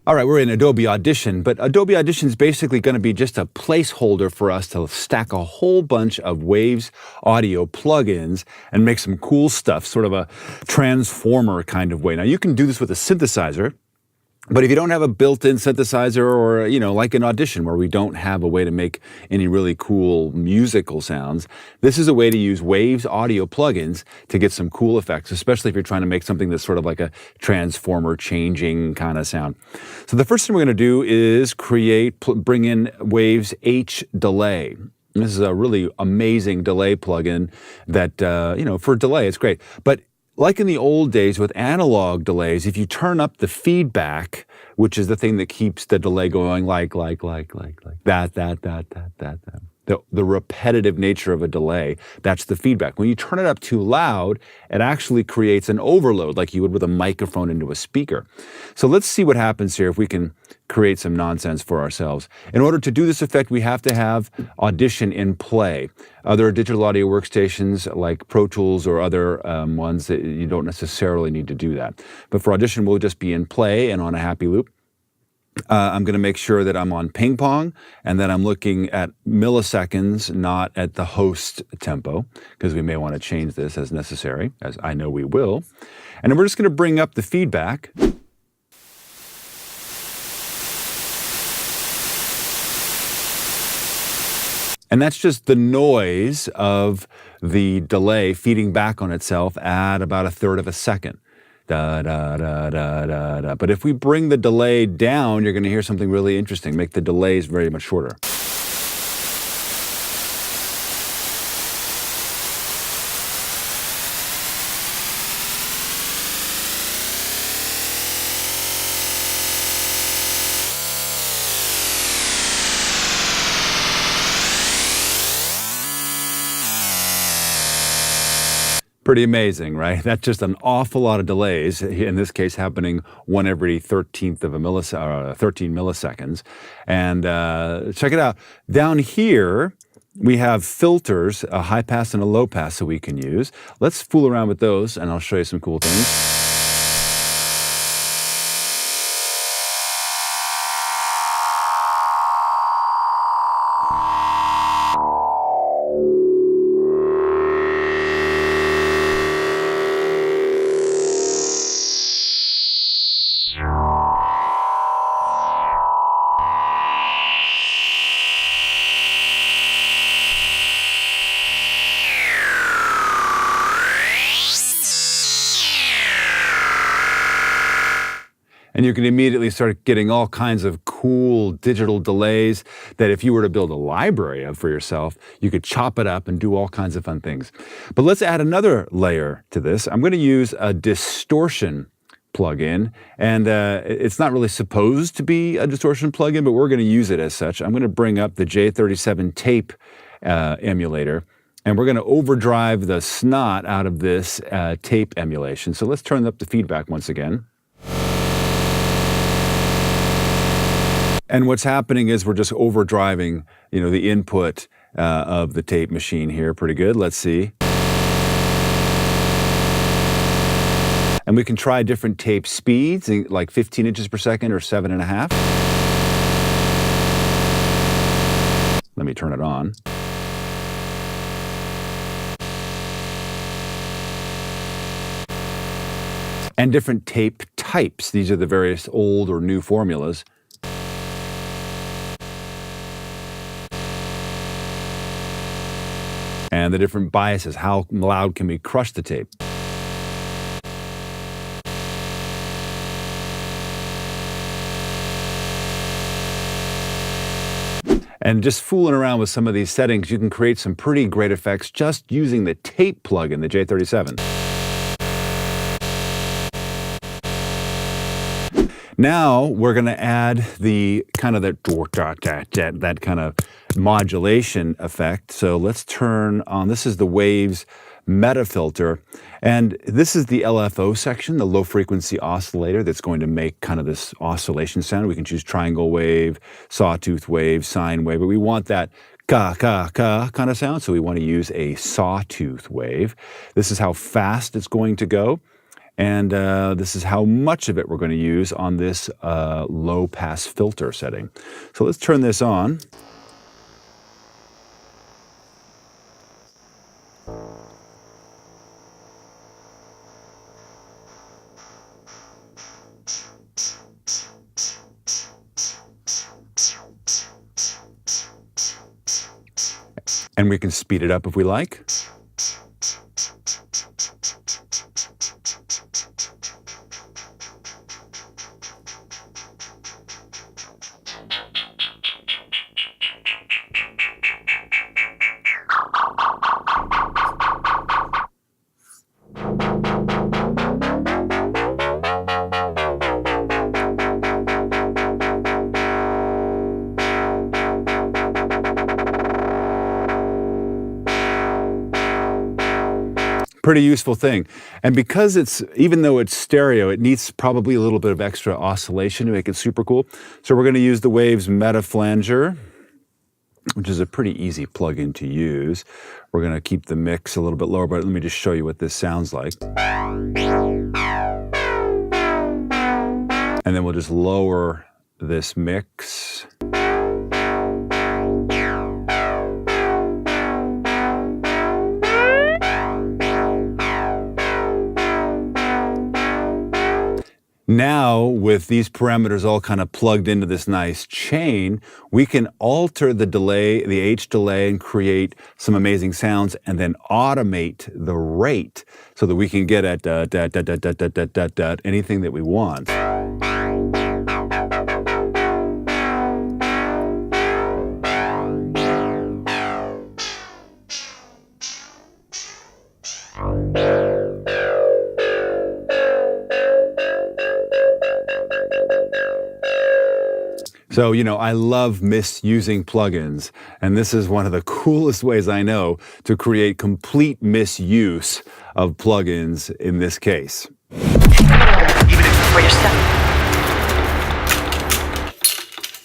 All right, we're in Adobe Audition, but Adobe Audition is basically going to be just a placeholder for us to stack a whole bunch of Waves audio plugins and make some cool stuff, sort of a transformer kind of way. Now, you can do this with a synthesizer, but if you don't have a built-in synthesizer or, like an Audition where we don't have a way to make any really cool musical sounds, this is a way to use Waves audio plugins to get some cool effects, especially if you're trying to make something that's sort of like a transformer changing kind of sound. So the first thing we're going to do is bring in Waves HDelay. This is a really amazing delay plugin that, for delay, it's great. But like in the old days with analog delays, if you turn up the feedback, which is the thing that keeps the delay going like that. The repetitive nature of a delay, that's the feedback. When you turn it up too loud, it actually creates an overload like you would with a microphone into a speaker. So let's see what happens here if we can create some nonsense for ourselves. In order to do this effect, we have to have Audition in play. Other digital audio workstations like Pro Tools or other ones, that you don't necessarily need to do that. But for Audition, we'll just be in play and on a happy loop. I'm going to make sure that I'm on ping pong and that I'm looking at milliseconds, not at the host tempo, because we may want to change this as necessary, as I know we will. And then we're just going to bring up the feedback. And that's just the noise of the delay feeding back on itself at about 1/3 of a second. Da, da, da, da, da, da. But if we bring the delay down, you're going to hear something really interesting. Make the delays very much shorter. Pretty amazing, right? That's just an awful lot of delays, in this case happening 1 every 13th of a 13 milliseconds. And check it out. Down here, we have filters, a high pass and a low pass that we can use. Let's fool around with those, and I'll show you some cool things. And you can immediately start getting all kinds of cool digital delays that if you were to build a library of for yourself, you could chop it up and do all kinds of fun things. But let's add another layer to this. I'm going to use a distortion plugin, and it's not really supposed to be a distortion plugin, but we're going to use it as such. I'm going to bring up the J37 Tape Emulator, and we're going to overdrive the snot out of this tape emulation. So let's turn up the feedback once again. And what's happening is we're just overdriving, the input of the tape machine here. Pretty good. Let's see. And we can try different tape speeds, like 15 inches per second or 7.5. Let me turn it on. And different tape types. These are the various old or new formulas. And the different biases. How loud can we crush the tape? And just fooling around with some of these settings, you can create some pretty great effects just using the tape plugin, the J37. Now we're going to add the kind of that kind of modulation effect. So let's turn on, this is the Waves Metafilter, and this is the LFO section, the low frequency oscillator that's going to make kind of this oscillation sound. We can choose triangle wave, sawtooth wave, sine wave, but we want that ka kind of sound, so we want to use a sawtooth wave. This is how fast it's going to go. And this is how much of it we're going to use on this low pass filter setting. So let's turn this on. And we can speed it up if we like. Pretty useful thing. And because even though it's stereo, it needs probably a little bit of extra oscillation to make it super cool. So we're going to use the Waves Metafilter, which is a pretty easy plugin to use. We're going to keep the mix a little bit lower, but let me just show you what this sounds like. And then we'll just lower this mix. Now, with these parameters all kind of plugged into this nice chain, we can alter the delay, the H delay, and create some amazing sounds, and then automate the rate so that we can get at anything that we want. So, I love misusing plugins, and this is one of the coolest ways I know to create complete misuse of plugins in this case. Even if it's for yourself.